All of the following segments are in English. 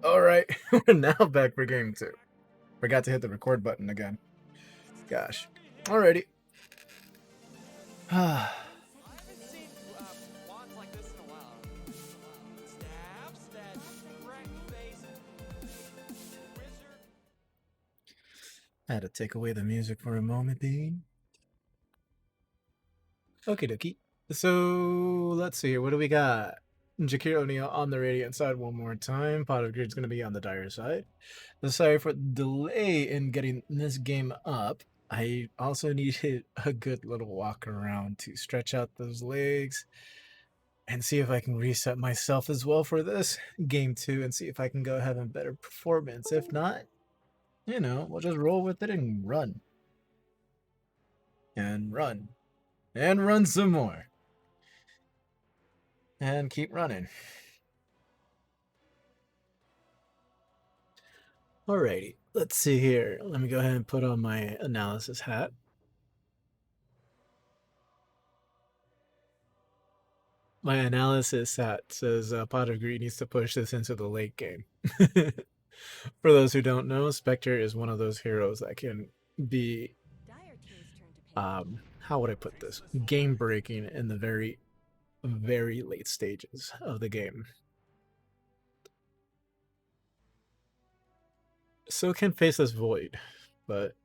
Alright, we're now back for game 2. Forgot to hit the record button again. Gosh. Alrighty. I had to take away the music for a moment, Bean. Okie dokie. So, let's see. What do we got? Jakir O'Neal on the radiant side one more time. Pot of Greed's going to be on the dire side. Sorry for the delay in getting this game up. I also needed a good little walk around to stretch out those legs and see if I can reset myself as well for this game 2 and see if I can go have a better performance. If not, we'll just roll with it and run. And run. And run some more. And keep running. Alrighty, let's see here. Let me go ahead and put on my analysis hat. My analysis hat says Pot of Greed needs to push this into the late game. For those who don't know, Spectre is one of those heroes that can be, how would I put this? Game breaking in the very, very late stages of the game. So can Faceless Void, but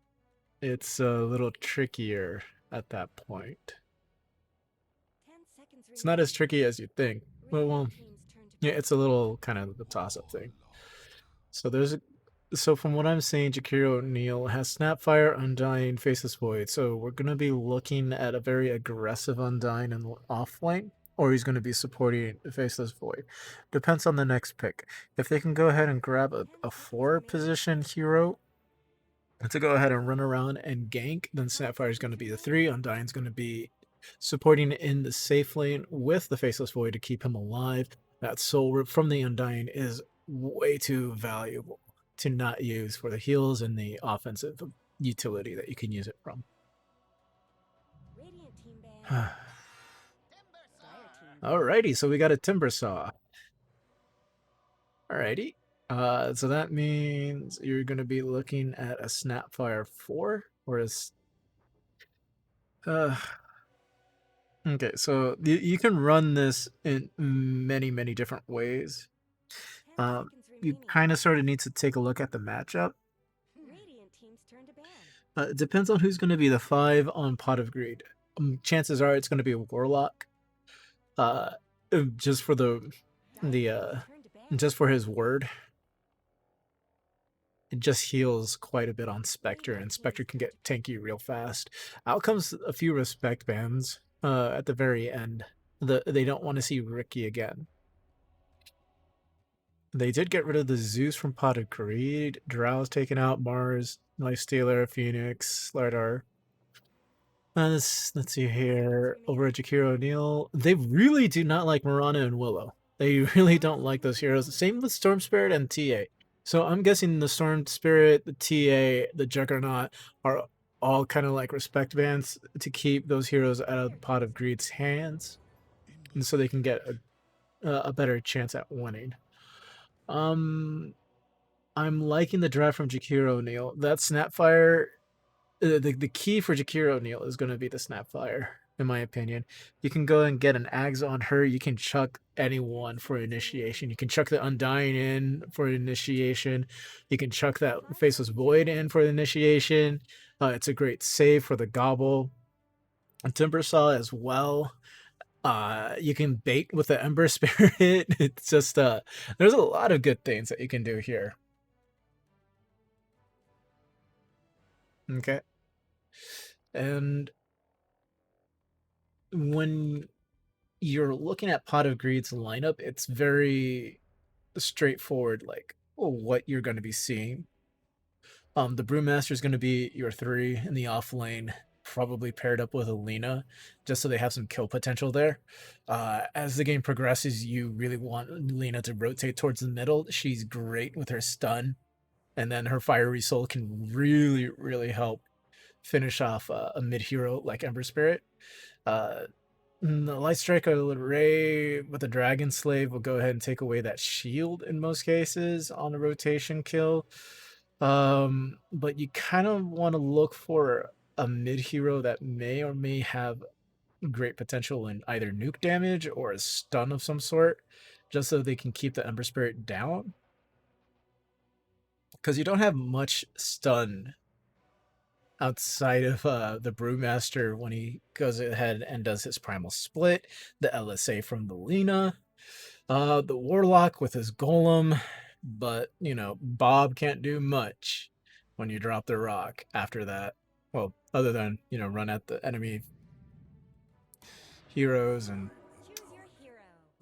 it's a little trickier at that point. It's not as tricky as you'd think. Well, yeah, it's a little kind of the toss-up thing. So from what I'm seeing, Jakir O'Neal has Snapfire, Undying, Faceless Void. So we're gonna be looking at a very aggressive Undying in the off lane, or he's gonna be supporting Faceless Void. Depends on the next pick. If they can go ahead and grab a 4 position hero to go ahead and run around and gank, then Snapfire is gonna be the 3, Undying's gonna be supporting in the safe lane with the Faceless Void to keep him alive. That soul rip from the Undying is way too valuable to not use for the heals and the offensive utility that you can use it from. Alrighty, so we got a Timber Saw. Alrighty. So that means you're going to be looking at a Snapfire 4 or a... Okay, so you can run this in many, many different ways. You kind of sort of need to take a look at the matchup. It depends on who's going to be the 5 on Pot of Greed. Chances are it's going to be a Warlock. Just for just for his word. It just heals quite a bit on Spectre, and Spectre can get tanky real fast. Out comes a few respect bans at the very end. They don't want to see Ricky again. They did get rid of the Zeus from Pot of Greed. Drow's taken out, Mars, Lifestealer, Phoenix, Slardar. Let's see here. Over at Jakir O'Neal, they really do not like Mirana and Willow. They really don't like those heroes. Same with Storm Spirit and TA. So I'm guessing the Storm Spirit, the TA, the Juggernaut are all kind of like respect bans to keep those heroes out of Pot of Greed's hands, and so they can get a better chance at winning. I'm liking the draft from Jakir O'Neal. That Snapfire, the key for Jakir O'Neal is going to be the Snapfire, in my opinion. You can go and get an Ags on her. You can chuck anyone for initiation. You can chuck the Undying in for initiation. You can chuck that Faceless Void in for initiation. It's a great save for the Gobble. A Timber Saw as well. You can bait with the Ember Spirit. It's just there's a lot of good things that you can do here. Okay. And when you're looking at Pot of Greed's lineup, it's very straightforward, like what you're going to be seeing. The Brewmaster is going to be your 3 in the off lane, probably paired up with Alina, just so they have some kill potential there. As the game progresses, you really want Alina to rotate towards the middle. She's great with her stun, and then her Fiery Soul can really, really help finish off a mid hero like Ember Spirit. The Light Striker Ray with the Dragon Slave will go ahead and take away that shield in most cases on a rotation kill. But you kind of want to look for a mid hero that may or may have great potential in either nuke damage or a stun of some sort, just so they can keep the Ember Spirit down. Because you don't have much stun outside of the Brewmaster when he goes ahead and does his Primal Split, the LSA from the Lina, the Warlock with his Golem, but, you know, Bob can't do much when you drop the rock after that. Well, other than, you know, run at the enemy heroes and...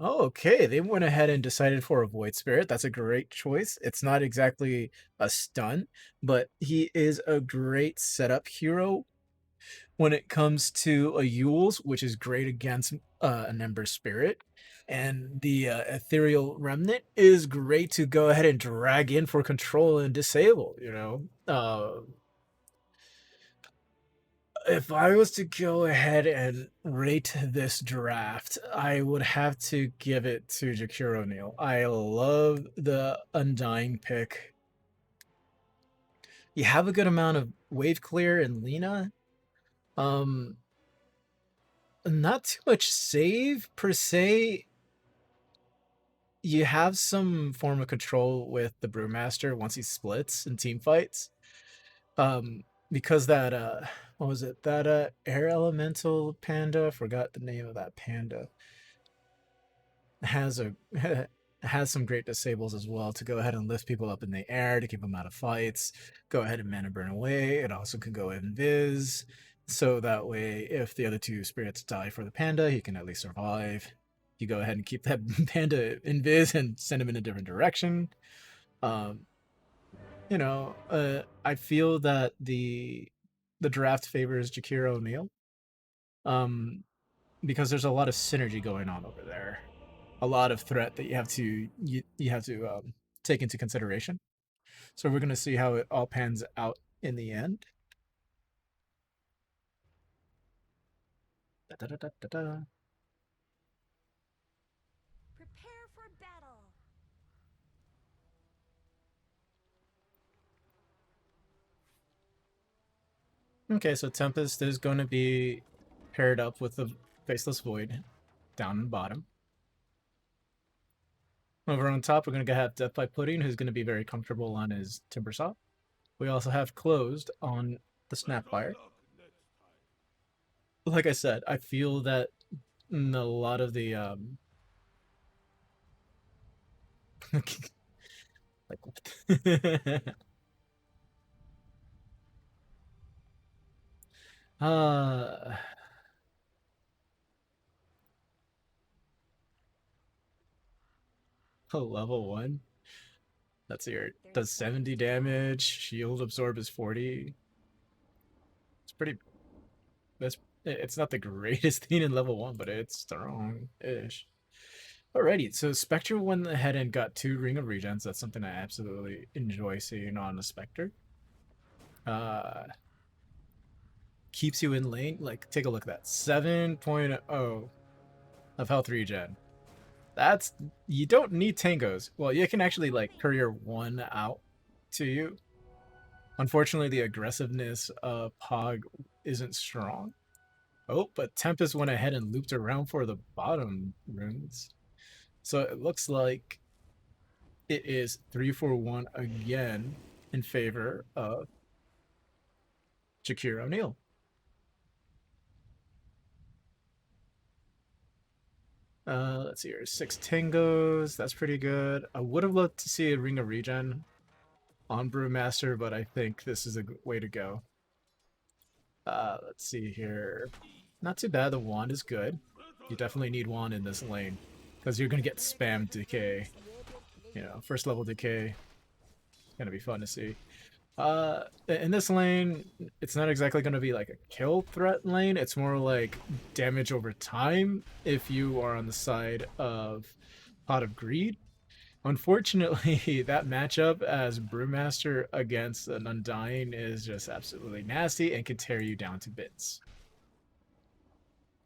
Oh, okay, they went ahead and decided for a Void Spirit. That's a great choice. It's not exactly a stun, but he is a great setup hero when it comes to a Yules, which is great against an Ember Spirit. And the Ethereal Remnant is great to go ahead and drag in for control and disable, you know? If I was to go ahead and rate this draft, I would have to give it to Jakir O'Neil. I love the Undying pick. You have a good amount of wave clear in Lina. Not too much save per se. You have some form of control with the Brewmaster once he splits in team fights. Because that what was it? That air elemental panda, forgot the name of that panda. Has a has some great disables as well to go ahead and lift people up in the air to keep them out of fights. Go ahead and mana burn away. It also can go invis. So that way, if the other two spirits die for the panda, he can at least survive. You go ahead and keep that panda invis and send him in a different direction. You know, I feel that the draft favors Jakir O'Neil, um, because there's a lot of synergy going on over there, a lot of threat that you have to take into consideration. So we're gonna see how it all pans out in the end. Da, da, da, da, da. Prepare for battle. Okay, so Tempest is going to be paired up with the Faceless Void down in the bottom. Over on top, we're going to have Death by Pudding, who's going to be very comfortable on his Timbersaw. We also have Closed on the Snapfire. Like I said, I feel that a lot of the like what? uh level 1. That's your does 70 damage. Shield absorb is 40. It's pretty that's it's not the greatest thing in level 1, but it's strong-ish. Alrighty, so Spectre went ahead and got 2 Ring of Regens. That's something I absolutely enjoy seeing on a Spectre. Uh keeps you in lane. Like, take a look at that. 7.0 of health regen. That's, you don't need tangos. Well, you can actually like courier one out to you. Unfortunately, the aggressiveness of Pog isn't strong. Oh, but Tempest went ahead and looped around for the bottom runes. So it looks like it is 3-4-1 again in favor of Jakir O'Neil. Let's see here. 6 Tangos. That's pretty good. I would have loved to see a Ring of Regen on Brewmaster, but I think this is a good way to go. Let's see here. Not too bad. The wand is good. You definitely need wand in this lane because you're gonna get spam decay. You know, first level decay. Gonna be fun to see. In this lane, it's not exactly gonna be like a kill threat lane. It's more like damage over time if you are on the side of Pot of Greed. Unfortunately, that matchup as Brewmaster against an Undying is just absolutely nasty and can tear you down to bits.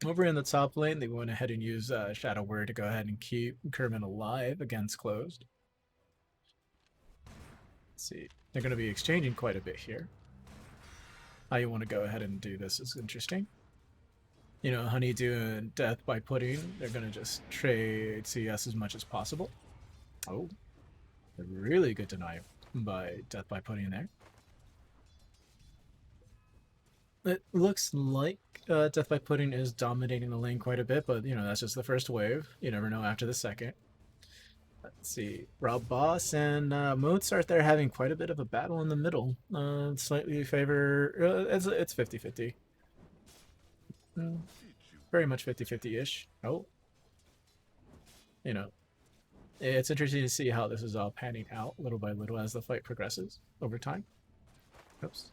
Over in the top lane, they went ahead and used Shadow Word to go ahead and keep Kerman alive against closed. Let's see. They're going to be exchanging quite a bit here. How you want to go ahead and do this is interesting. You know, Honeydew and Death by Pudding, they're going to just trade CS as much as possible. Oh, a really good deny by Death by Pudding there. It looks like Death by Pudding is dominating the lane quite a bit, but, you know, that's just the first wave. You never know after the second. Let's see. Rob Boss and Mozart there having quite a bit of a battle in the middle. Slightly favor... it's 50-50. Very much 50-50-ish. Oh. You know, it's interesting to see how this is all panning out little by little as the fight progresses over time. Oops.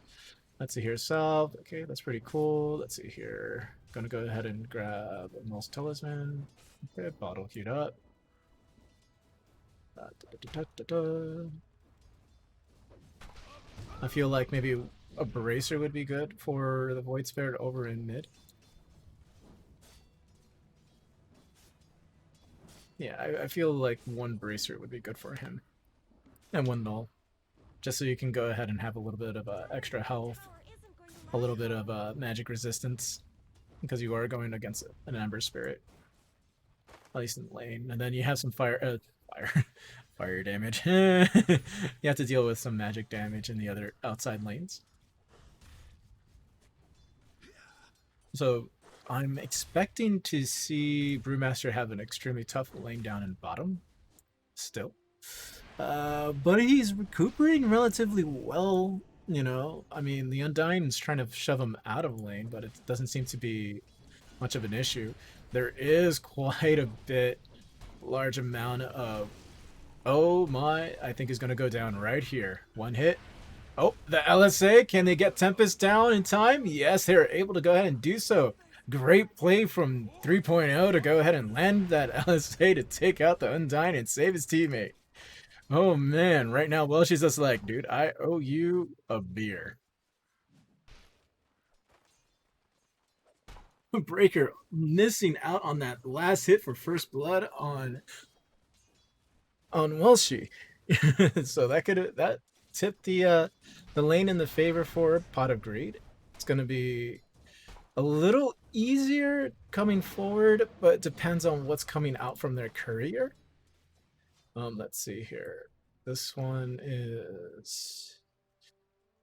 Let's see here. Salve. Okay, that's pretty cool. Let's see here. Gonna go ahead and grab Most Talisman. Okay, bottle queued up. I feel like maybe a Bracer would be good for the Void Spirit over in mid. Yeah, I feel like one Bracer would be good for him. And one Null. Just so you can go ahead and have a little bit of extra health, a little bit of magic resistance, because you are going against an Ember Spirit, at least in the lane. And then you have some fire damage. You have to deal with some magic damage in the other outside lanes. So I'm expecting to see Brewmaster have an extremely tough lane down in bottom still. But he's recuperating relatively well, you know. I mean, the Undying is trying to shove him out of lane, but it doesn't seem to be much of an issue. There is quite a bit large amount of... Oh my, I think is going to go down right here. One hit. Oh, the LSA, can they get Tempest down in time? Yes, they're able to go ahead and do so. Great play from 3.0 to go ahead and land that LSA to take out the Undying and save his teammate. Oh man, right now, well, she's just like, dude, I owe you a beer. Breaker missing out on that last hit for first blood on Welshie. So that tipped the lane in the favor for Pot of Greed. It's gonna be a little easier coming forward, but it depends on what's coming out from their courier. Let's see here. This one is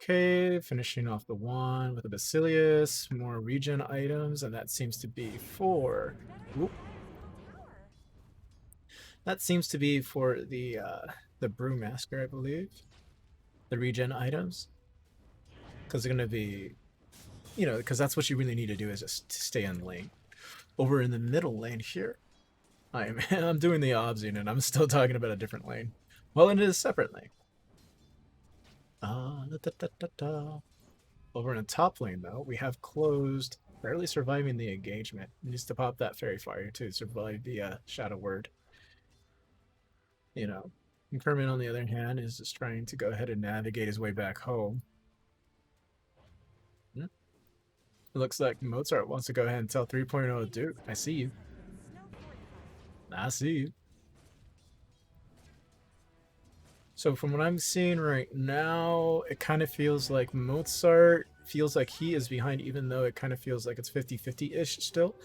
okay, finishing off the one with a Basilius, more regen items, and that seems to be for that seems to be for the Brewmaster, I believe. The regen items. Because they're gonna be, you know, because that's what you really need to do is just stay in lane. Over in the middle lane here, I'm doing the obsing and I'm still talking about a different lane. Well, it is a separate lane. Over in the top lane though, we have closed, barely surviving the engagement. Needs to pop that fairy fire to survive the shadow word. You know, Kermit on the other hand is just trying to go ahead and navigate his way back home. It looks like Mozart wants to go ahead and tell 3.0 Duke, I see you. I see you. So from what I'm seeing right now, it kind of feels like Mozart feels like he is behind, even though it kind of feels like it's 50-50-ish still.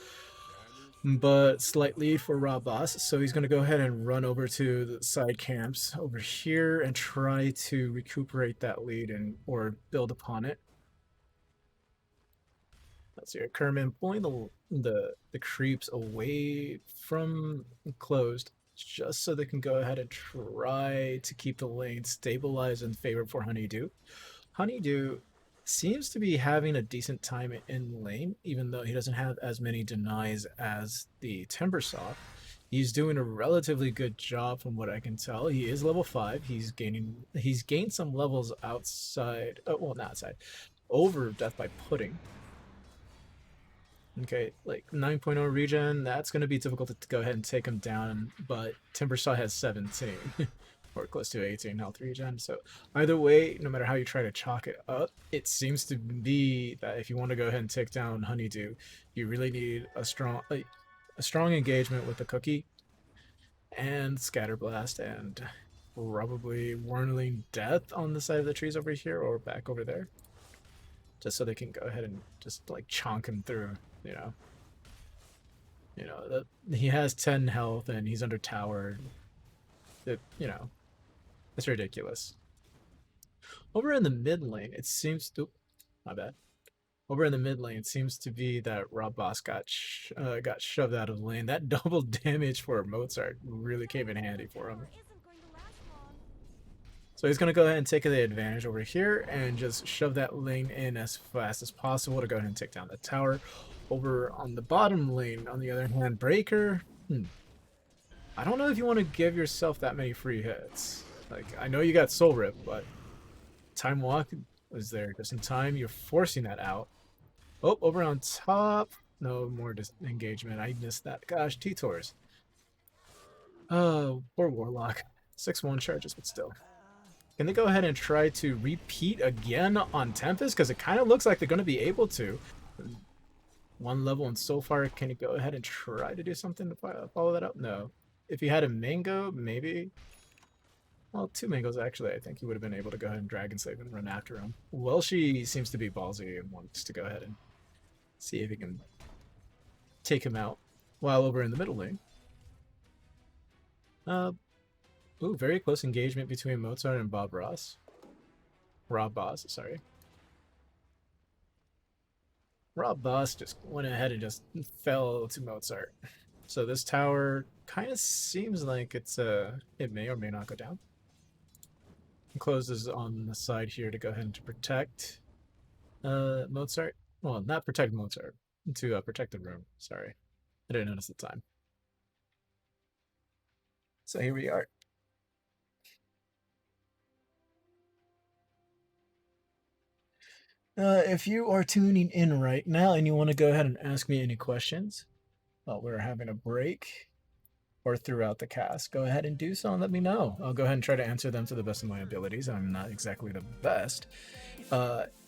But slightly for Rabas, so he's going to go ahead and run over to the side camps over here and try to recuperate that lead and or build upon it. Let's see, Kerman pulling the creeps away from closed just so they can go ahead and try to keep the lane stabilized in favor for Honeydew. Honeydew seems to be having a decent time in lane, even though he doesn't have as many denies as the Timbersaw. He's doing a relatively good job from what I can tell. He is level 5. He's gained some levels outside, well, not outside, over Death by Pudding. Okay, like 9.0 regen, that's going to be difficult to go ahead and take him down, but Timbersaw has 17. or close to 18 health regen. So either way, no matter how you try to chalk it up, it seems to be that if you want to go ahead and take down Honeydew, you really need a strong engagement with the cookie and Scatterblast and probably Whirling Death on the side of the trees over here or back over there, just so they can go ahead and just like chonk him through. You know, he has 10 health and he's under tower. It's ridiculous. Over in the mid lane, it seems to. My bad. Over in the mid lane, it seems to be that Rob Boss got shoved out of the lane. That double damage for Mozart really came in handy for him. So he's going to go ahead and take the advantage over here and just shove that lane in as fast as possible to go ahead and take down the tower. Over on the bottom lane, on the other hand, Breaker. I don't know if you want to give yourself that many free hits. Like, I know you got Soul Rip, but Time Walk was there just in time. You're forcing that out. Oh, over on top. No more engagement. I missed that. Gosh, T-Tors. Oh, poor Warlock. 6-1 charges, but still. Can they go ahead and try to repeat again on Tempest? Because it kind of looks like they're going to be able to. One level, and so far, can you go ahead and try to do something to follow that up? No. If he had a Mango, maybe. Well, 2 Mangoes, actually. I think he would have been able to go ahead and Dragon Slave and run after him. Welshi seems to be ballsy and wants to go ahead and see if he can take him out. While over in the middle lane. Very close engagement between Mozart and Rob Boss, sorry. Rob Boss just went ahead and just fell to Mozart. So this tower kind of seems like it may or may not go down. Closes on the side here to go ahead and to protect Mozart. Well, not protect Mozart, to protect the room. Sorry, I didn't notice the time. So here we are. If you are tuning in right now and you want to go ahead and ask me any questions while we're having a break or throughout the cast, go ahead and do so and let me know. I'll go ahead and try to answer them to the best of my abilities. I'm not exactly the best.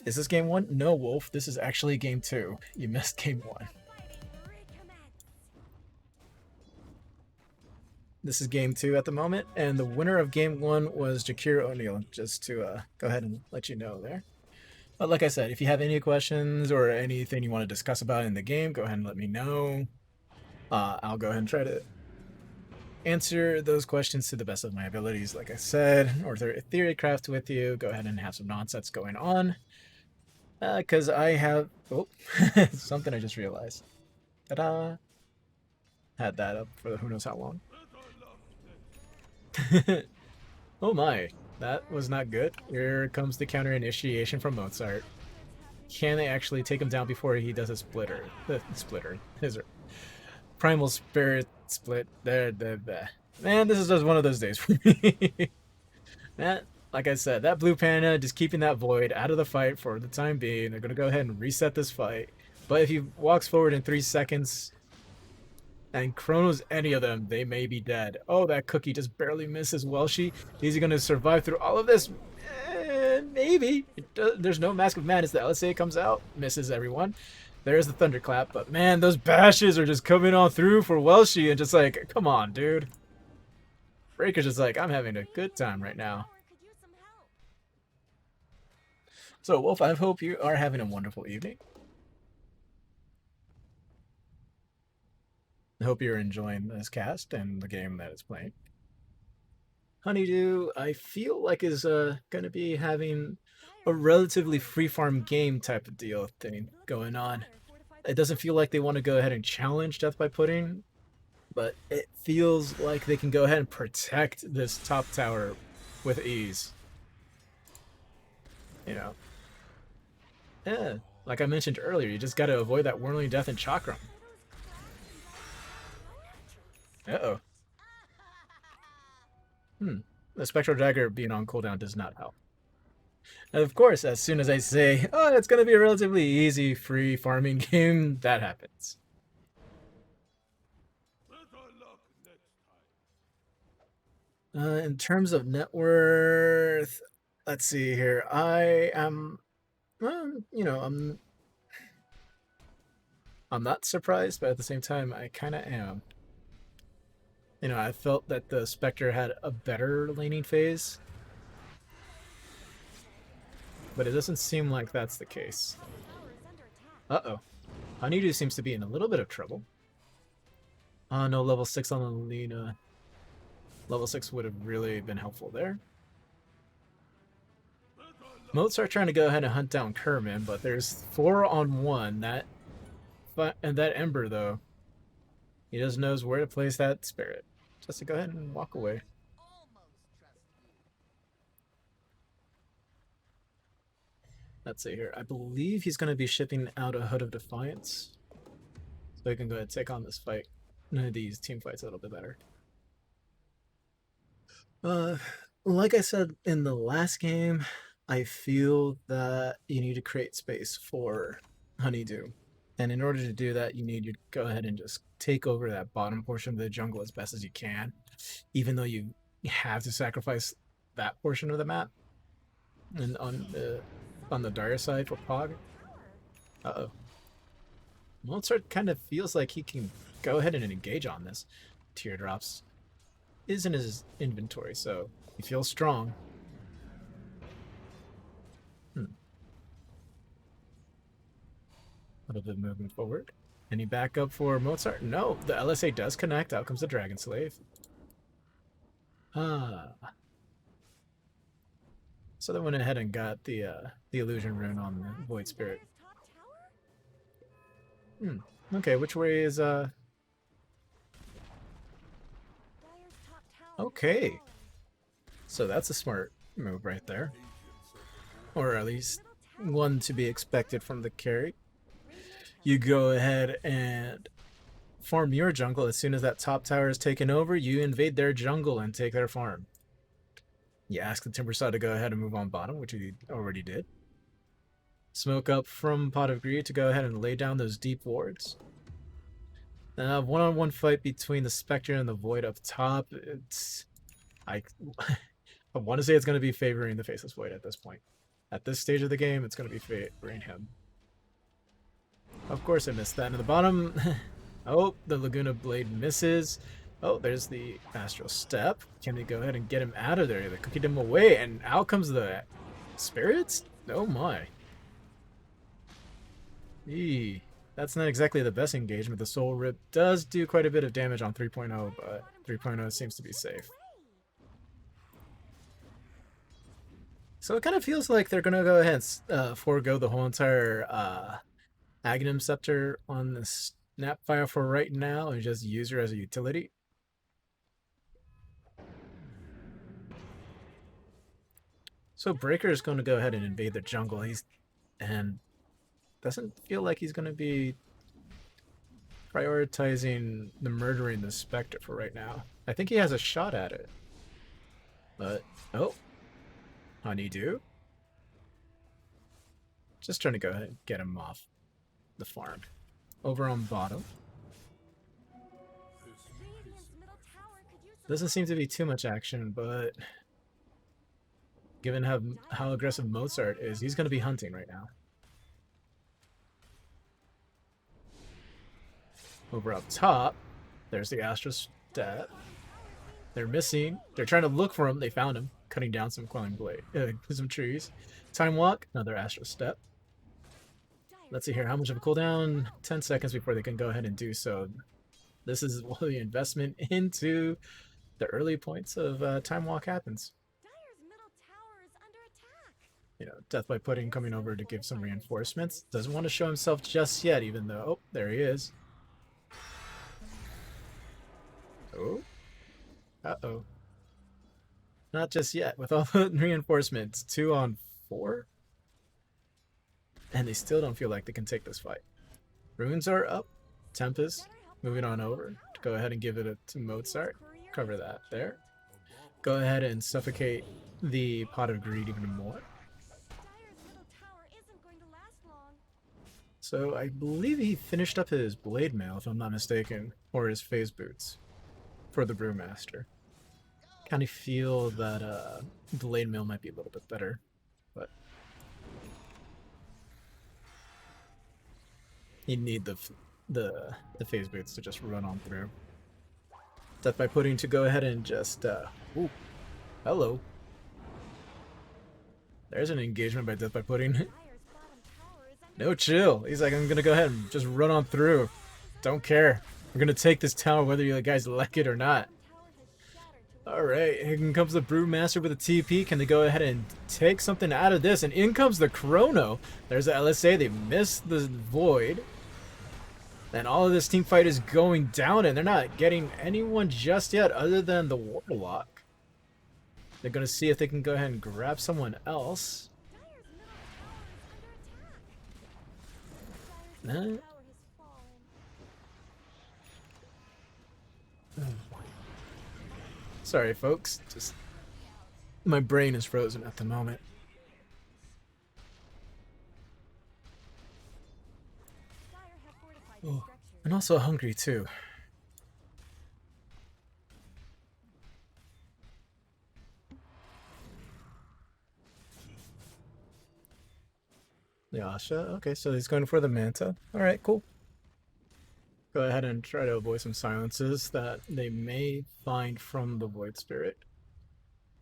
Is this game 1? No, Wolf. This is actually game 2. You missed game 1. This is game 2 at the moment, and the winner of game 1 was Jakir O'Neil, just to go ahead and let you know there. But like I said, if you have any questions or anything you want to discuss about in the game, go ahead and let me know. I'll go ahead and try to answer those questions to the best of my abilities, like I said, or theory craft with you. Go ahead and have some nonsense going on. Because I have... Oh, something I just realized. Ta-da! Had that up for who knows how long. Oh my, that was not good. Here comes the counter initiation from Mozart. Can they actually take him down before he does a splitter? His primal spirit split. There. Man, this is just one of those days for me. Like I said, that blue panda just keeping that void out of the fight for the time being. They're gonna go ahead and reset this fight. But if he walks forward in 3 seconds and chronos any of them, they may be dead. Oh, that cookie just barely misses Welshi. Is he going to survive through all of this? Maybe. There's no Mask of Madness. The LSA comes out, misses everyone. There's the Thunderclap, but man, those bashes are just coming on through for Welshi and just like, come on, dude. Breaker's just like, I'm having a good time right now. So, Wolf, I hope you are having a wonderful evening. I hope you're enjoying this cast and the game that it's playing. Honeydew, I feel like is going to be having a relatively free farm game type of deal thing going on. It doesn't feel like they want to go ahead and challenge Death by Pudding, but it feels like they can go ahead and protect this top tower with ease. You know. Yeah, like I mentioned earlier, you just got to avoid that Whirling Death and Chakram. Uh-oh. The Spectral Dagger being on cooldown does not help. And of course, as soon as I say, oh, it's going to be a relatively easy, free farming game, that happens. In terms of net worth, let's see here. I am, you know, I'm not surprised, but at the same time, I kind of am. You know, I felt that the Spectre had a better laning phase, but it doesn't seem like that's the case. Top tower is under attack. Uh-oh. Honeydew seems to be in a little bit of trouble. No, level 6 on the Lena. Level 6 would have really been helpful there. Mozart trying to go ahead and hunt down Kerman, but there's 4 on 1. And that Ember, though, he just knows where to place that spirit. Just to go ahead and walk away. Let's see here. I believe he's going to be shipping out a Hood of Defiance. So he can go ahead and take on this fight. These team fights a little bit better. Like I said in the last game, I feel that you need to create space for Honeydew. And in order to do that, you need to go ahead and just take over that bottom portion of the jungle as best as you can, even though you have to sacrifice that portion of the map. And on the dire side for Pog, uh-oh. Mozart kind of feels like he can go ahead and engage on this. Teardrops is in his inventory, so he feels strong. A little bit moving forward. Any backup for Mozart? No, the LSA does connect. Out comes the Dragon Slave. So they went ahead and got the illusion rune on the Void Spirit. Dyer's top tower? Okay, which way is Dyer's top tower Okay. is falling. So that's a smart move right there. Or at least Middle tower one to be expected from the carry. radiant You go ahead and farm your jungle. As soon as that top tower is taken over, you invade their jungle and take their farm. You ask the Timbersaw to go ahead and move on bottom, which he already did. Smoke up from Pot of Greed to go ahead and lay down those deep wards. Now, one-on-one fight between the Spectre and the Void up top. I want to say it's going to be favoring the Faceless Void at this point. At this stage of the game, it's going to be favoring him. Of course, I missed that. In the bottom, oh, the Laguna Blade misses. Oh, there's the Astral Step. Can they go ahead and get him out of there? They cookied him away, and out comes the Spirits? Oh my. Eee. That's not exactly the best engagement. The Soul Rip does do quite a bit of damage on 3.0, but 3.0 seems to be safe. So it kind of feels like they're going to go ahead and forego the whole entire Aghanim Scepter on the Snapfire for right now and just use her as a utility. So Breaker is going to go ahead and invade the jungle. And doesn't feel like he's going to be prioritizing the murdering the Spectre for right now. I think he has a shot at it. But, oh. Honeydew. Just trying to go ahead and get him off the farm. Over on bottom. Radiant's middle tower could use some Doesn't seem to be too much action, but given how aggressive Mozart is, he's going to be hunting right now. Over up top, there's the Astral Step. They're missing. They're trying to look for him. They found him, cutting down some Quelling Blade, some trees. Time Walk, another Astral Step. Let's see here. How much of a cooldown? 10 seconds before they can go ahead and do so. This is where the investment into the early points of Time Walk happens. Dyer's middle tower is under attack. You know, Death by Pudding coming over to give some reinforcements. Doesn't want to show himself just yet, even though... Oh, there he is. Oh. Uh-oh. Not just yet. With all the reinforcements, 2 on 4? And they still don't feel like they can take this fight. Runes are up. Tempest moving on over to go ahead and give it to Mozart. Cover that there. Go ahead and suffocate the Pot of Greed even more. Dyer's middle tower isn't going to last long. So I believe he finished up his Blade Mail, if I'm not mistaken, or his Phase Boots for the Brewmaster. Kind of feel that Delayed Mail might be a little bit better, but you need the phase boots to just run on through. Death by Pudding to go ahead and just ooh, hello. There's an engagement by Death by Pudding. Dire's bottom tower is under No chill. He's like, I'm gonna go ahead and just run on through. Don't care. We're gonna take this tower whether you guys like it or not. tower has shattered to Alright, here comes the Brewmaster with a TP. Can they go ahead and take something out of this? And in comes the Chrono. There's the LSA. They missed the Void. And all of this team fight is going down, and they're not getting anyone just yet other than the Warlock. They're going to see if they can go ahead and grab someone else. Dire's middle tower is under attack. Dire's Nah. tower has fallen. Sorry, folks. Just my brain is frozen at the moment. Dire have fortified Oh, structures. and also hungry too. Yasha. Okay, so he's going for the Manta. All right, cool. Go ahead and try to avoid some silences that they may find from the Void Spirit.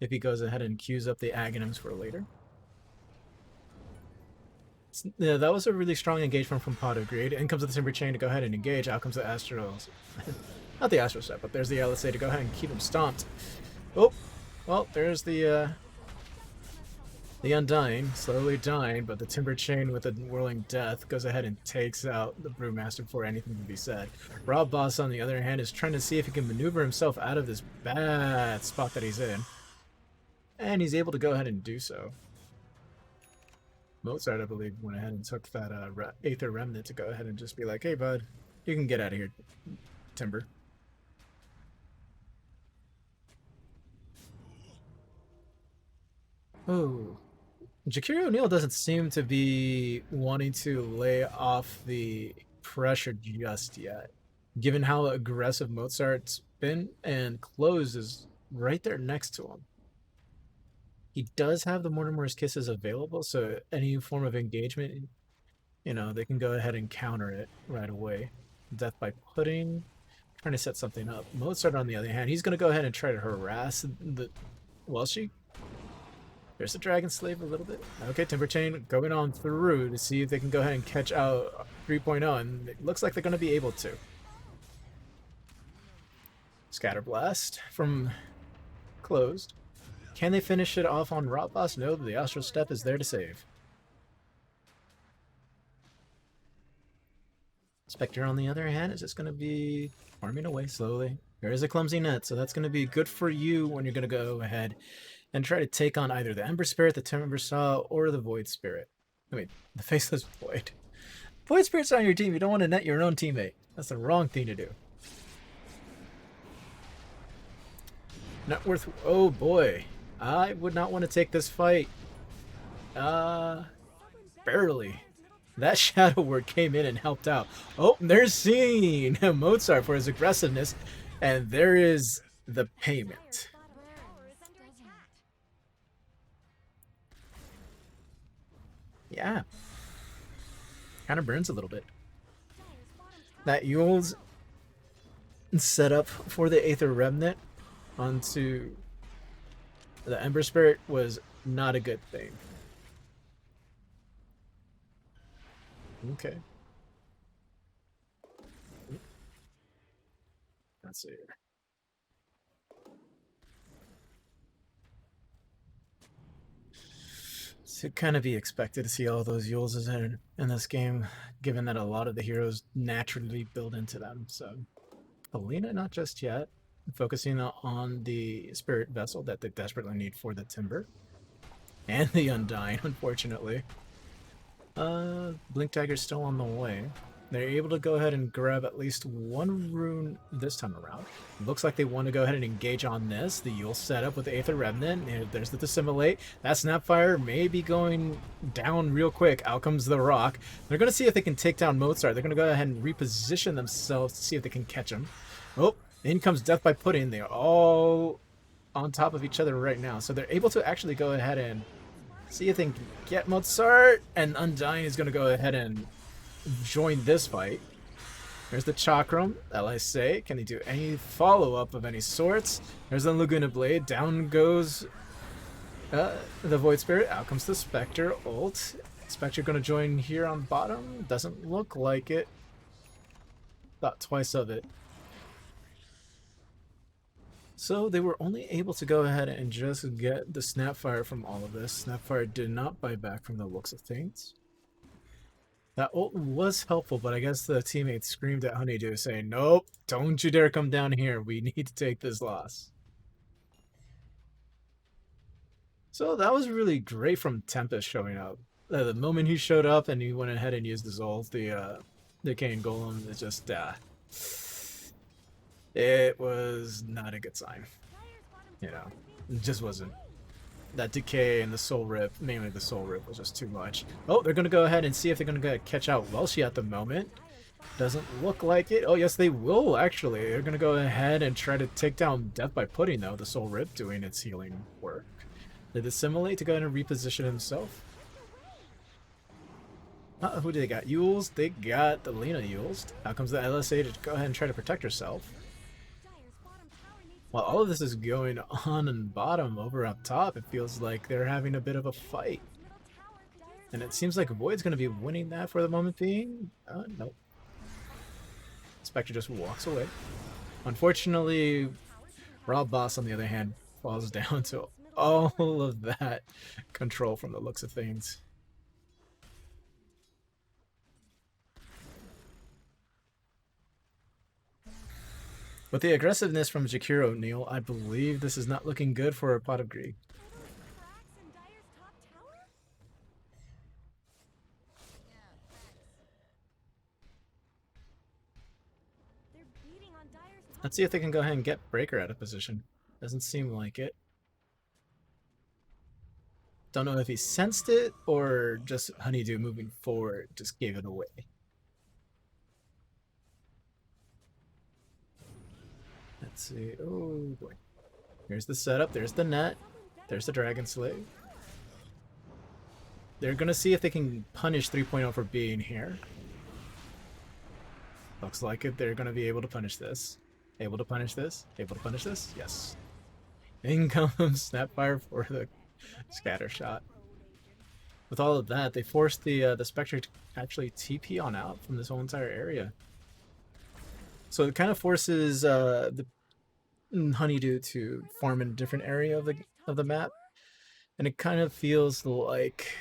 If he goes ahead and queues up the Aghanims for later. Yeah, that was a really strong engagement from Pot of Greed. In comes the Timber Chain to go ahead and engage. Out comes the Astros. Not the Astro Step, but there's the LSA to go ahead and keep him stomped. Oh, well, there's the Undying, slowly dying, but the Timber Chain with the Whirling Death goes ahead and takes out the Brewmaster before anything can be said. Rob Boss, on the other hand, is trying to see if he can maneuver himself out of this bad spot that he's in. And he's able to go ahead and do so. Mozart, I believe, went ahead and took that Aether Remnant to go ahead and just be like, hey, bud, you can get out of here, Timber. Oh. Jakir O'Neal doesn't seem to be wanting to lay off the pressure just yet, given how aggressive Mozart's been, and Close is right there next to him. He does have the Mortimer's Kisses available, so any form of engagement, you know, they can go ahead and counter it right away. Death by Pudding, trying to set something up. Mozart, on the other hand, he's going to go ahead and try to harass the Welshie. There's the Dragon Slave a little bit. Okay, Timber Chain going on through to see if they can go ahead and catch out 3.0, and it looks like they're going to be able to. Scatterblast from Closed. Can they finish it off on Rot Boss? No, the Astral Step is there to save. Spectre, on the other hand, is just going to be farming away slowly. There is a clumsy net, so that's going to be good for you when you're going to go ahead and try to take on either the Ember Spirit, the Timber Saw, or the Void Spirit. I mean, the Faceless Void. Void Spirit's on your team. You don't want to net your own teammate. That's the wrong thing to do. Not worth... Oh, boy. I would not want to take this fight. Barely. That Shadow Word came in and helped out. Oh, they're seeing Mozart for his aggressiveness, and there is the payment. Yeah. Kind of burns a little bit. That Yule's set up for the Aether Remnant onto the Ember Spirit was not a good thing. Okay. Let's see here. To kind of be expected to see all those Yules in this game, given that a lot of the heroes naturally build into them. So, Helena, not just yet. Focusing on the Spirit Vessel that they desperately need for the Timber. And the Undying, unfortunately. Blink Dagger's still on the way. They're able to go ahead and grab at least one rune this time around. Looks like they want to go ahead and engage on this. The Yule setup with the Aether Remnant. And there's the Dissimulate. That Snapfire may be going down real quick. Out comes the Rock. They're going to see if they can take down Mozart. They're going to go ahead and reposition themselves to see if they can catch him. Oh, in comes Death by Pudding. They're all on top of each other right now. So they're able to actually go ahead and see if they can get Mozart. And Undying is going to go ahead and join this fight. There's the Chakram, LSA. Can he do any follow-up of any sorts? There's the Laguna Blade. Down goes the Void Spirit. Out comes the Spectre ult. Spectre going to join here on bottom. Doesn't look like it. Thought twice of it. So they were only able to go ahead and just get the Snapfire from all of this. Snapfire did not buy back from the looks of things. That ult was helpful, but I guess the teammates screamed at Honeydew saying, nope, don't you dare come down here. We need to take this loss. So that was really great from Tempest showing up. The moment he showed up and he went ahead and used his ult, the Decaying Golem is just, it was not a good sign. You know, it just wasn't. That decay and the soul rip, mainly the soul rip, was just too much. Oh, they're going to go ahead and see if they're going to catch out Welshi at the moment. Doesn't look like it. Oh, yes, they will, actually. They're going to go ahead and try to take down Death by Pudding, though. The soul rip doing its healing work. Did Assimilate to go ahead and reposition himself? Who do they got? Yules. They got the Lena Yules. Out comes the LSA to go ahead and try to protect herself. While all of this is going on in bottom, over up top, it feels like they're having a bit of a fight. And it seems like Void's going to be winning that for the moment being. Nope. Spectre just walks away. Unfortunately, Rob Boss, on the other hand, falls down to all of that control from the looks of things. With the aggressiveness from Jakir O'Neal, I believe this is not looking good for a Pot of Greed. Let's see if they can go ahead and get Breaker out of position. Doesn't seem like it. Don't know if he sensed it or just Honeydew moving forward just gave it away. Let's see. Oh boy. Here's the setup. There's the net. There's the Dragon Slave. They're going to see if they can punish 3.0 for being here. Looks like it. They're going to be able to punish this. Able to punish this? Able to punish this? Yes. In comes Snapfire for the scatter shot. With all of that, they forced the Spectre to actually TP on out from this whole entire area. So it kind of forces the Honeydew to farm in a different area of the map, and it kind of feels like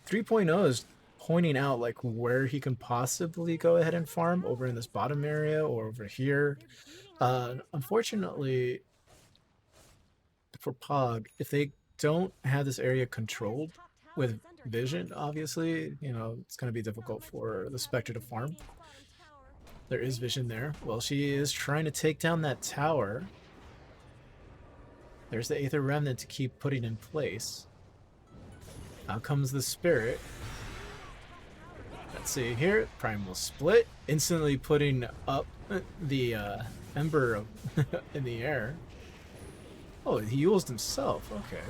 3.0 is pointing out like where he can possibly go ahead and farm over in this bottom area or over here. Unfortunately for Pog, if they don't have this area controlled with vision, obviously, you know, it's going to be difficult for the Spectre to farm. There is vision there. Well, she is trying to take down that tower. There's the Aether Remnant to keep putting in place. Out comes the Spirit. Let's see here. Primal Split. Instantly putting up the Ember in the air. Oh, he used himself. Okay.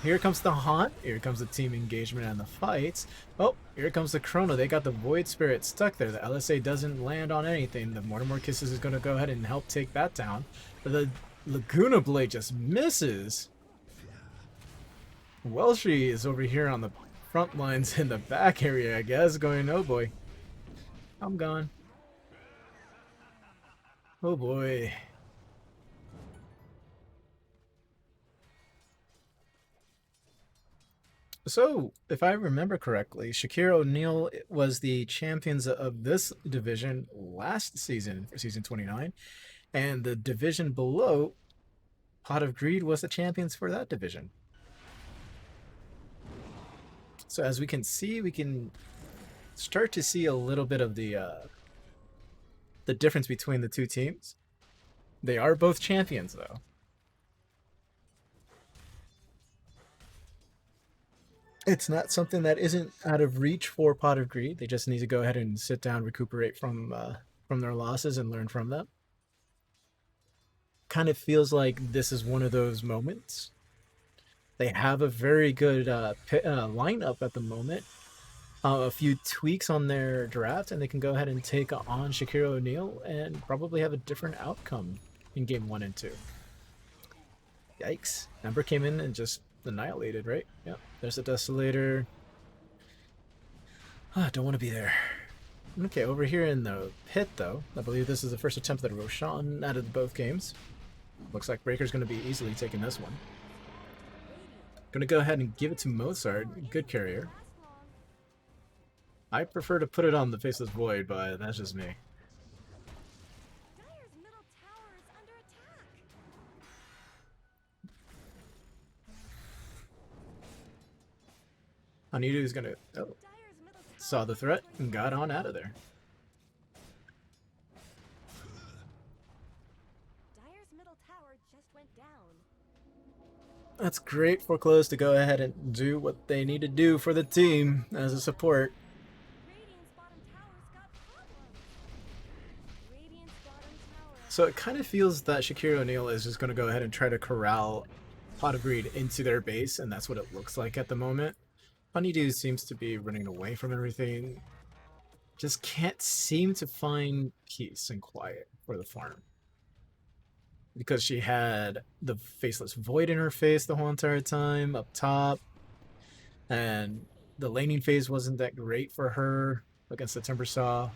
Here comes the Haunt. Here comes the team engagement and the fights. Oh, here comes the Chrono. They got the Void Spirit stuck there. The LSA doesn't land on anything. The Mortimer Kisses is going to go ahead and help take that down. But the Laguna Blade just misses. Welshi is over here on the front lines in the back area, I guess, going, oh boy. I'm gone. Oh boy. So, if I remember correctly, Jakir O'Neal was the champions of this division last season, for season 29, and the division below, Pot of Greed, was the champions for that division. So as we can see, we can start to see a little bit of the difference between the two teams. They are both champions, though. It's not something that isn't out of reach for Pot of Greed. They just need to go ahead and sit down, recuperate from their losses, and learn from them. kind of feels like this is one of those moments. They have a very good lineup at the moment. A few tweaks on their draft, and they can go ahead and take on Jakir O'Neal and probably have a different outcome in game 1 and 2. Yikes. Ember came in and just annihilated, right? Yep. There's a Desolator. Don't want to be there. Okay, over here in the pit, though, I believe this is the first attempt that Roshan out of both games. Looks like Breaker's going to be easily taking this one. Gonna go ahead and give it to Mozart. Good carrier. I prefer to put it on the Faceless Void, but that's just me. Dire's middle tower is under attack. Anidu's gonna... Oh, Dire's middle tower saw the threat and got on out of there. Dire's middle tower just went down. That's great for Close to go ahead and do what they need to do for the team as a support. Radiant's bottom tower's got problems. Radiant's bottom tower. So it kind of feels that Jakir O'Neal is just going to go ahead and try to corral Pot of Greed into their base, and that's what it looks like at the moment. Honeydew seems to be running away from everything. Just can't seem to find peace and quiet for the farm. Because she had the Faceless Void in her face the whole entire time up top. And the laning phase wasn't that great for her against the Timbersaw.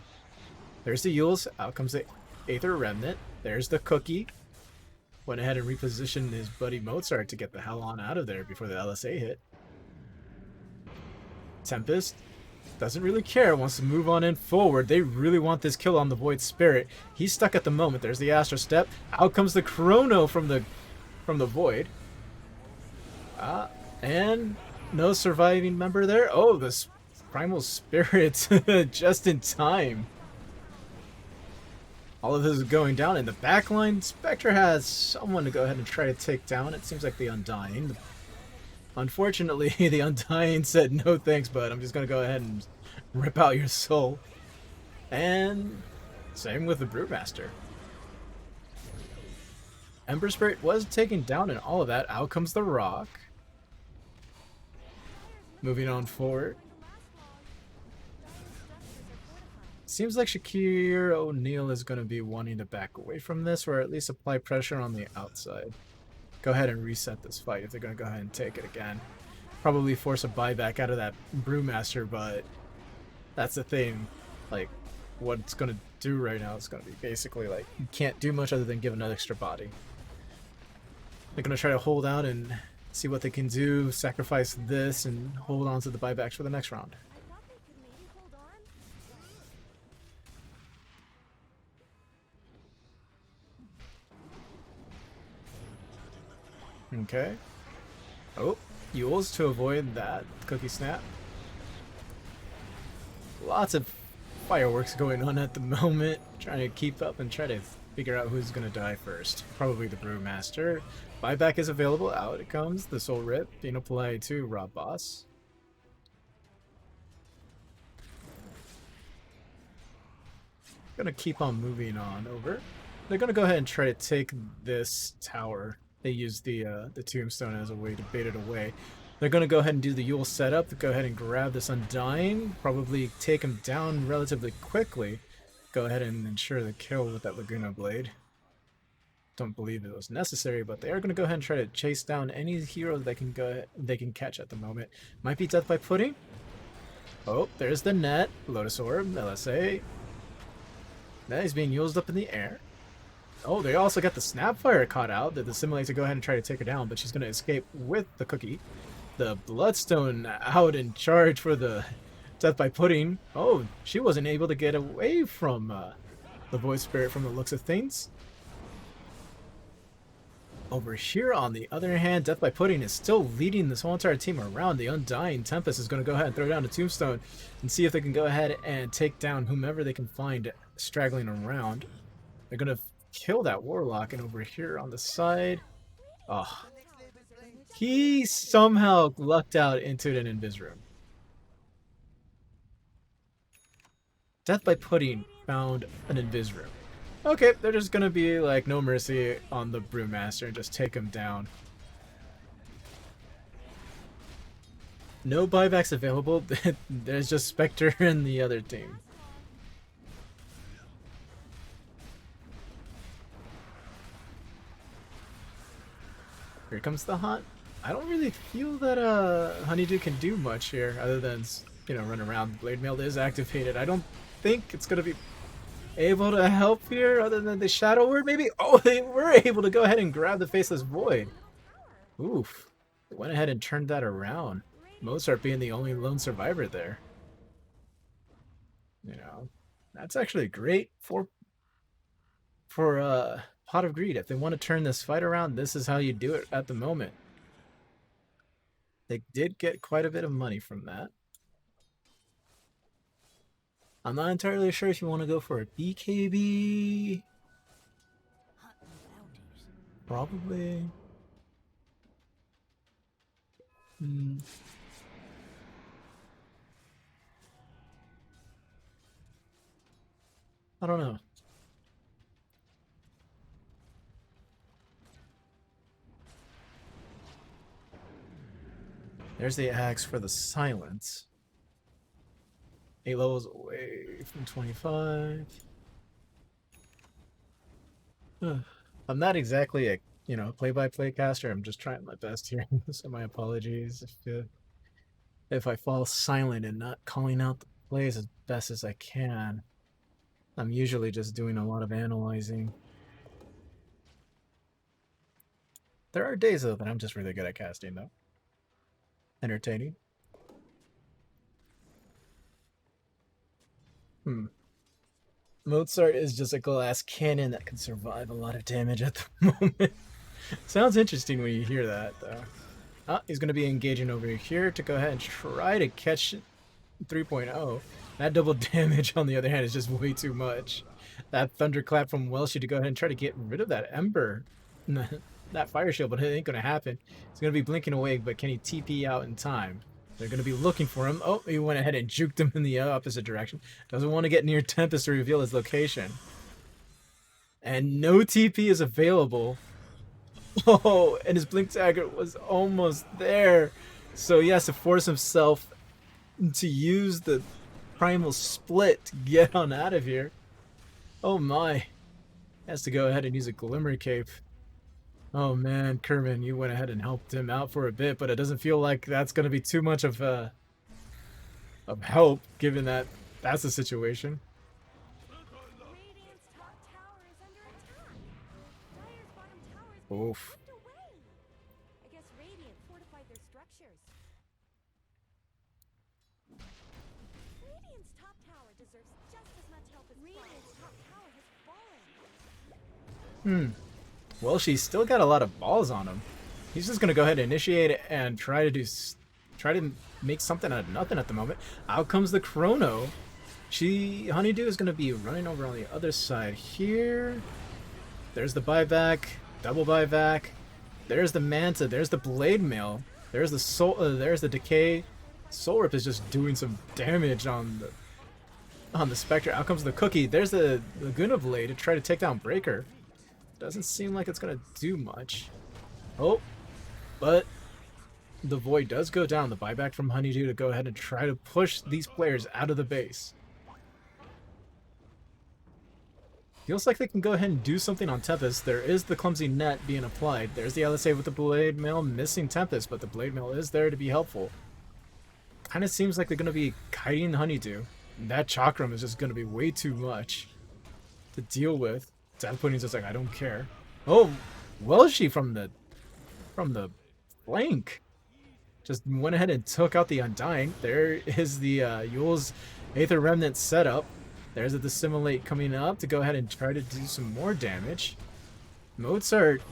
There's the Yules. Out comes the Aether Remnant. There's the Cookie. Went ahead and repositioned his buddy Mozart to get the hell on out of there before the LSA hit. Tempest doesn't really care, wants to move on in forward. They really want this kill on the Void Spirit. He's stuck at the moment. There's the Astro Step. Out comes the Chrono from the Void. And no surviving member there. Oh, this Primal Spirit just in time. All of this is going down in the backline. Spectre has someone to go ahead and try to take down. It seems like the Undying. Unfortunately, the Undying said no thanks, but I'm just going to go ahead and rip out your soul. And same with the Brewmaster. Ember Spirit was taken down and all of that. Out comes the Rock. Moving on forward. Seems like Jakir O'Neal is going to be wanting to back away from this, or at least apply pressure on the outside. Go ahead and reset this fight if they're going to go ahead and take it again. Probably force a buyback out of that Brewmaster, but that's the thing. Like, what it's going to do right now is going to be basically like, you can't do much other than give another extra body. They're going to try to hold out and see what they can do, sacrifice this, and hold on to the buybacks for the next round. I thought they could maybe hold on. Okay. Oh, Yules to avoid that cookie snap. Lots of fireworks going on at the moment. Trying to keep up and try to figure out who's going to die first. Probably the Brewmaster. Buyback is available. Out it comes. The Soul Rip. Being applied to Rob Boss. Gonna keep on moving on over. They're gonna go ahead and try to take this tower. They use the tombstone as a way to bait it away. They're going to go ahead and do the Yule setup to go ahead and grab this Undying. Probably take him down relatively quickly. Go ahead and ensure the kill with that Laguna Blade. Don't believe it was necessary, but they are going to go ahead and try to chase down any hero they can catch at the moment. Might be Death by Pudding. Oh, there's the net. Lotus Orb, LSA. That is being used up in the air. Oh, they also got the Snapfire caught out. The Simulator go ahead and try to take her down, but she's going to escape with the Cookie. The Bloodstone out in charge for the Death by Pudding. Oh, she wasn't able to get away from the Void Spirit from the looks of things. Over here, on the other hand, Death by Pudding is still leading this whole entire team around. The Undying Tempest is going to go ahead and throw down a Tombstone and see if they can go ahead and take down whomever they can find straggling around. They're going to kill that Warlock, and over here on the side, oh, he somehow lucked out into an Invis room. Death by Pudding found an Invis room. Okay, they're just gonna be like no mercy on the Brewmaster and just take him down. No buybacks available. There's just Spectre and the other team. Here comes the hunt. I don't really feel that Honeydew can do much here other than, you know, run around. Blade Mail is activated. I don't think it's gonna be able to help here other than the Shadow Word maybe. Oh, they were able to go ahead and grab the Faceless Void. Oof. They went ahead and turned that around. Mozart being the only lone survivor there. You know, that's actually great for Pot of Greed. If they want to turn this fight around, this is how you do it at the moment. They did get quite a bit of money from that. I'm not entirely sure if you want to go for a BKB. Probably. I don't know. There's the axe for the silence. 8 levels away from 25. I'm not exactly a, you know, play-by-play caster. I'm just trying my best here. So my apologies if I fall silent and not calling out the plays as best as I can. I'm usually just doing a lot of analyzing. There are days though that I'm just really good at casting though. Entertaining. Mozart is just a glass cannon that can survive a lot of damage at the moment. Sounds interesting when you hear that though. Ah, he's going to be engaging over here to go ahead and try to catch 3.0. That double damage, on the other hand, is just way too much. That thunderclap from Welshie to go ahead and try to get rid of that Ember. That fire shield, but it ain't going to happen. He's going to be blinking away, but can he TP out in time? They're going to be looking for him. Oh, he went ahead and juked him in the opposite direction. Doesn't want to get near Tempest to reveal his location. And no TP is available. Oh, and his Blink Dagger was almost there. So he has to force himself to use the Primal Split to get on out of here. Oh my. Has to go ahead and use a Glimmer Cape. Oh man, Kerman, you went ahead and helped him out for a bit, but it doesn't feel like that's going to be too much of help, given that that's the situation. Radiant's top tower is under attack. Dire's bottom tower is being Oof. swept away. I guess Radiant fortified their structures. Radiant's top tower deserves just as much help as Radiant's top tower has fallen. Well, she's still got a lot of balls on him. He's just gonna go ahead and initiate it and try to make something out of nothing at the moment. Out comes the Chrono. Honeydew is gonna be running over on the other side here. There's the buyback, double buyback. There's the Manta. There's the Blade Mail. There's the Soul. There's the Decay. Soul Rip is just doing some damage on the Spectre. Out comes the Cookie. There's the Laguna Blade to try to take down Breaker. Doesn't seem like it's gonna do much. Oh, but the Void does go down. The buyback from Honeydew to go ahead and try to push these players out of the base. Feels like they can go ahead and do something on Tempest. There is the clumsy net being applied. There's the LSA with the Blade Mail missing Tempest, but the Blade Mail is there to be helpful. Kind of seems like they're going to be kiting Honeydew. And that Chakram is just going to be way too much to deal with. At point, he's just like, I don't care. Oh, Welshie from the flank just went ahead and took out the Undying. There is the Yule's Aether Remnant setup. There's a Dissimulate coming up to go ahead and try to do some more damage. Mozart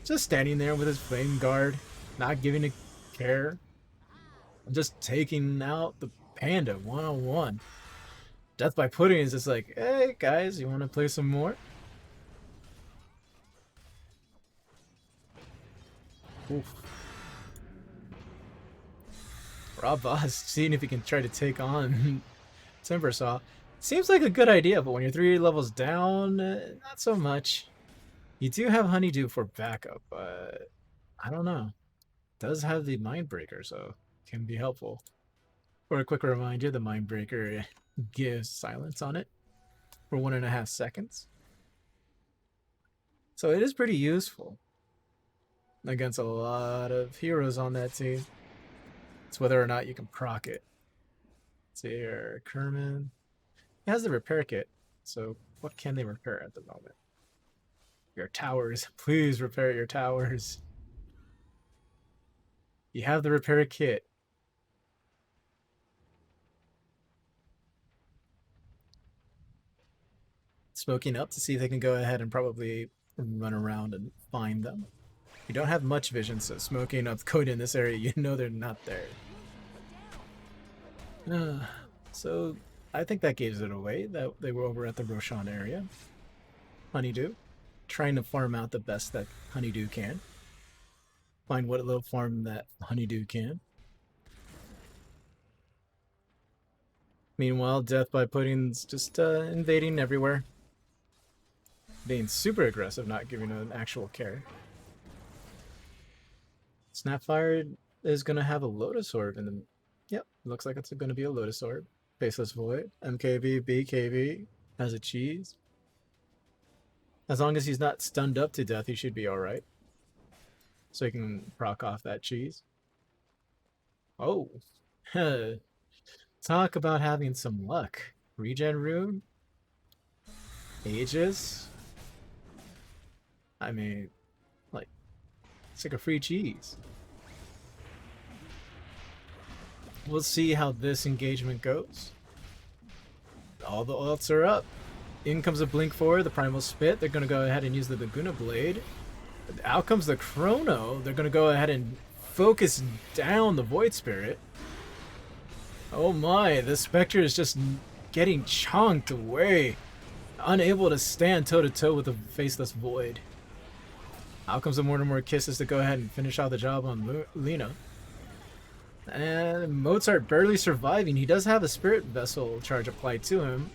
just standing there with his Flame Guard, not giving a care. Just taking out the Panda one-on-one. Death by Pudding is just like, hey guys, you want to play some more? Oof. Rob Boss seeing if he can try to take on Timbersaw. Seems like a good idea, but when you're 3 levels down, not so much. You do have Honeydew for backup, but I don't know. Does have the Mindbreaker, so can be helpful. For a quick reminder, the Mindbreaker gives silence on it for 1.5 seconds. So it is pretty useful against a lot of heroes on that team. It's whether or not you can proc it. Let's see here, Kerman. He has the repair kit, so what can they repair at the moment? Your towers. Please repair your towers. You have the repair kit. Smoking up to see if they can go ahead and probably run around and find them. You don't have much vision, so smoking up going in this area, you know they're not there. So I think that gives it away that they were over at the Roshan area. Honeydew, trying to farm out the best that Honeydew can. Find what little farm that Honeydew can. Meanwhile, Death by Pudding's just invading everywhere. Being super aggressive, not giving an actual care. Snapfire is going to have a Lotus Orb in the... Yep, looks like it's going to be a Lotus Orb. Faceless Void, MKB, BKB, has a cheese. As long as he's not stunned up to death, he should be alright. So he can proc off that cheese. Oh. Talk about having some luck. Regen Rune. Aegis. I mean, like, it's like a free cheese. We'll see how this engagement goes. All the ults are up. In comes a Blink 4, the Primal Spit. They're going to go ahead and use the Laguna Blade. Out comes the Chrono. They're going to go ahead and focus down the Void Spirit. Oh my, the Spectre is just getting chonked away. Unable to stand toe-to-toe with the Faceless Void. Out comes the Mortimer Kisses to go ahead and finish out the job on Lena. And Mozart barely surviving. He does have a Spirit Vessel charge applied to him.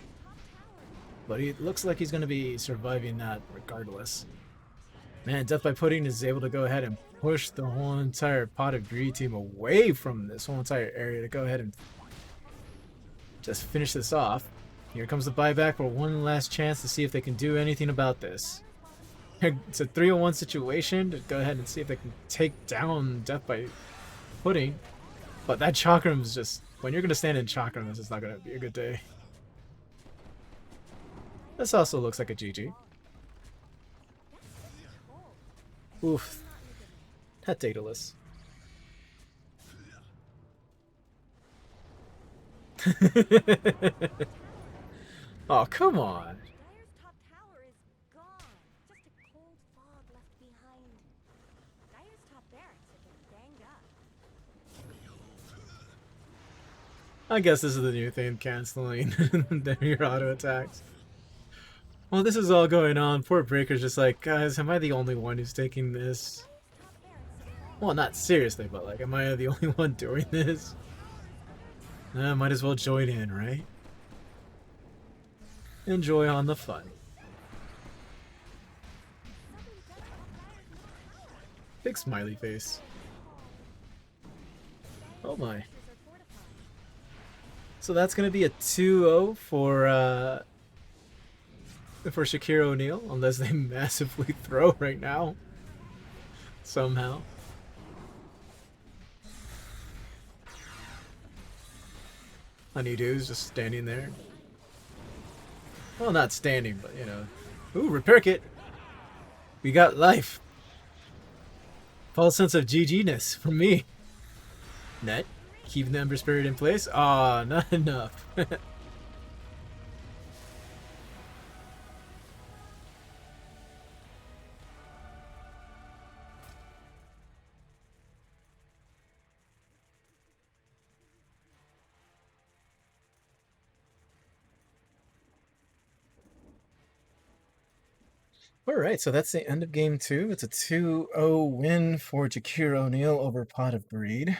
But he looks like he's going to be surviving that regardless. Man, Death by Pudding is able to go ahead and push the whole entire Pot of Greed team away from this whole entire area to go ahead and just finish this off. Here comes the buyback for one last chance to see if they can do anything about this. It's a 3-on-1 situation to go ahead and see if they can take down Death by Pudding. But that Chakram is just... When you're going to stand in Chakram, this is not going to be a good day. This also looks like a GG. Oof. That Daedalus. Oh, come on. Dire's top tower is gone. Just a cold fog left behind. Dire's top barracks are getting banged up. I guess this is the new thing, canceling your auto attacks. Well, this is all going on. Poor Breaker's just like, guys, am I the only one who's taking this? Top barracks. Well, not seriously, but like, am I the only one doing this? Might as well join in, right? Enjoy on the fun. Big smiley face. Oh my. So that's gonna be a 2-0 for Jakir O'Neal, unless they massively throw right now. Somehow. Honeydew's just standing there. Well, not standing, but you know. Ooh, repair kit. We got life. False sense of GG-ness from me. Net. Keeping the Ember Spirit in place. Ah, not enough. Alright, so that's the end of game 2. It's a 2-0 win for Jakir O'Neal over Pot of Greed.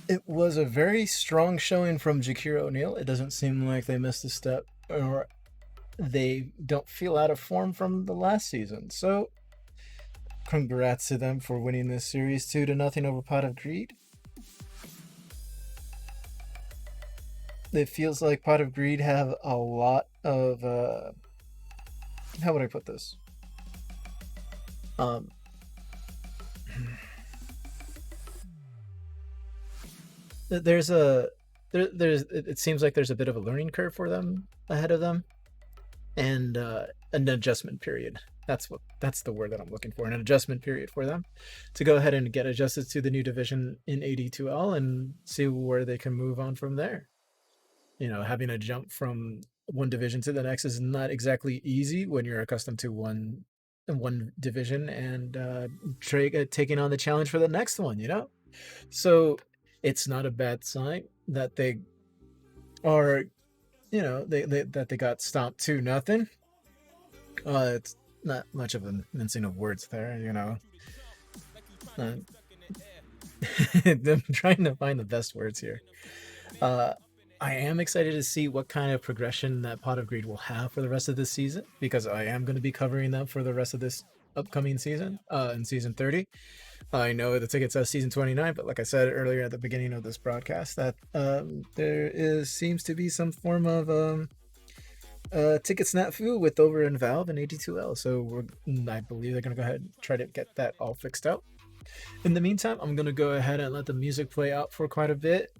It was a very strong showing from Jakir O'Neal. It doesn't seem like they missed a step or they don't feel out of form from the last season. So, congrats to them for winning this series 2-0 over Pot of Greed. It feels like Pot of Greed have a lot of how would I put this? Um, there's a there's it seems like there's a bit of a learning curve for them ahead of them, and an adjustment period. That's the word that I'm looking for. An adjustment period for them to go ahead and get adjusted to the new division in AD2L and see where they can move on from there. Having a jump from one division to the next is not exactly easy when you're accustomed to one division and taking on the challenge for the next one. So it's not a bad sign that they are, that they got stomped 2-0. It's not much of a mincing of words there. Uh, I'm trying to find the best words here. Uh, I am excited to see what kind of progression that Pot of Greed will have for the rest of this season because I am going to be covering them for the rest of this upcoming season, in season 30. I know the ticket says season 29, but like I said earlier at the beginning of this broadcast, that seems to be some form of ticket snafu with over in Valve and AD2L. So I believe they're going to go ahead and try to get that all fixed out. In the meantime, I'm going to go ahead and let the music play out for quite a bit.